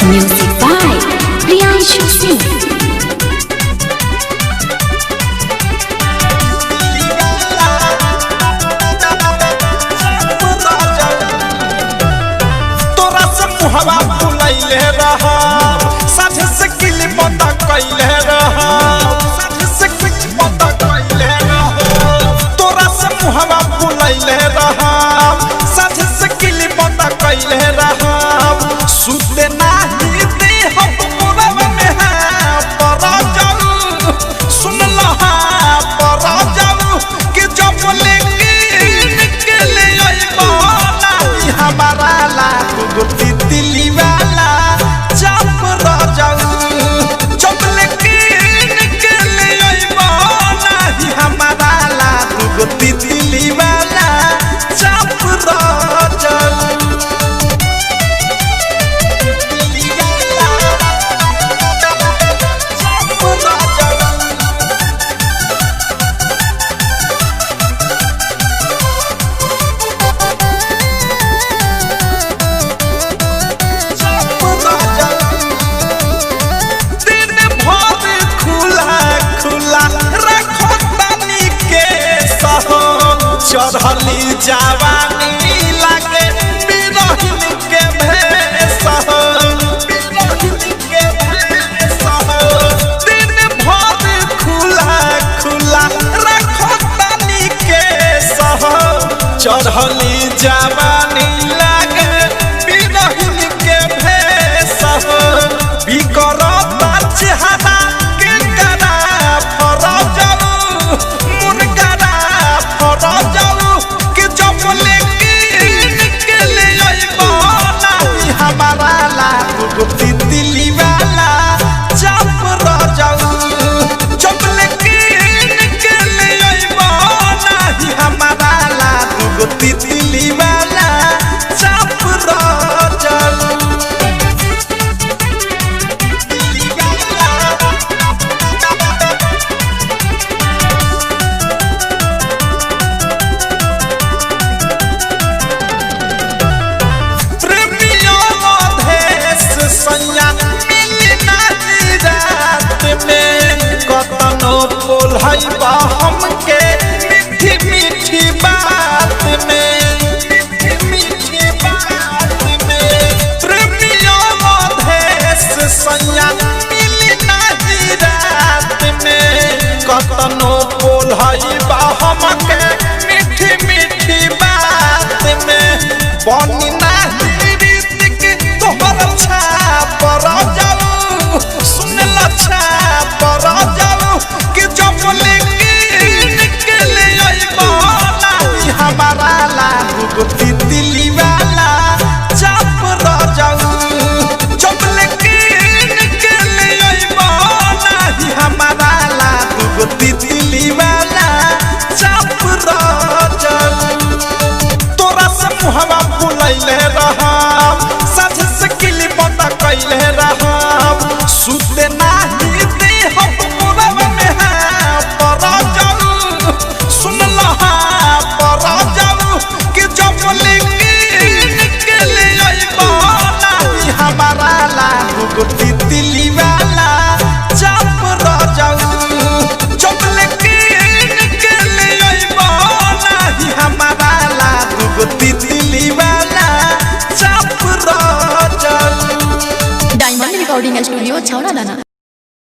Music by Priyanshu Singh. हवा फुलैले रहा साझे से किली बंदा कैले रहा साझे से कुछ बंदा कैले रहा तोरा से मुहवा फुलैले रहा साझे से किली बंदा कैले रहा सुते नाही दे हम मोरा में है परा जाऊ सुन लहा परा जाऊ कि जब लेके निकले आई बाना हमारा ला गुटी दिली वाला चप राजाऊ चपले के निकले आई बाना हमारा ला गुटी दिली वाला चप राजाऊ दिली वाला चप राजाऊ चढ़ली जवानी लागे बिरहिन के भेष दिन भर खुला खुला रखो तनी के सह चढ़ली जवानी लागे बिरहिन के भेष बिकरता चेहरा के करा फरजाऊ मुनकरा फरजाऊ के जब लेके निकले आई बाना हमारा ला गुटी दिली वाला चप रजाऊ जब लेके निकले आई बाना हमारा ला गुटी दिली वाला चप रजाऊ सैया मिली नाची रात में कतनो बोलाई बा हमके मीठी मीठी बात में मीठी बात में प्रेमियों देश सैया मिली नाची रात में कतनो बोलाई बा हमके मीठी मीठी बात में बनी नाही तोहर छाप जाऊ सुन लच्छा पर जाऊ कि जब लेके निकले आई बाना हमारा ला गुटी दिली वाला चप जाऊ जब लेके निकले आई बाना हमारा ला गुटी दिली वाला चप जाऊ तोरा से मुहवा फुलैले रहा साझे से किली बंदा कैले रहा सुते नाही दे हम मोरा में है परा जाऊ सुन लहा परा जाऊ कि जब लेके निकले आई बाना हमारा ला गुटी दिली वाला चप जाऊ जब लेके निकले आई बाना हमारा ला गुटी दिली वाला चप डायमंड रिकॉर्डिंग स्टूडियो छौड़ा दाना।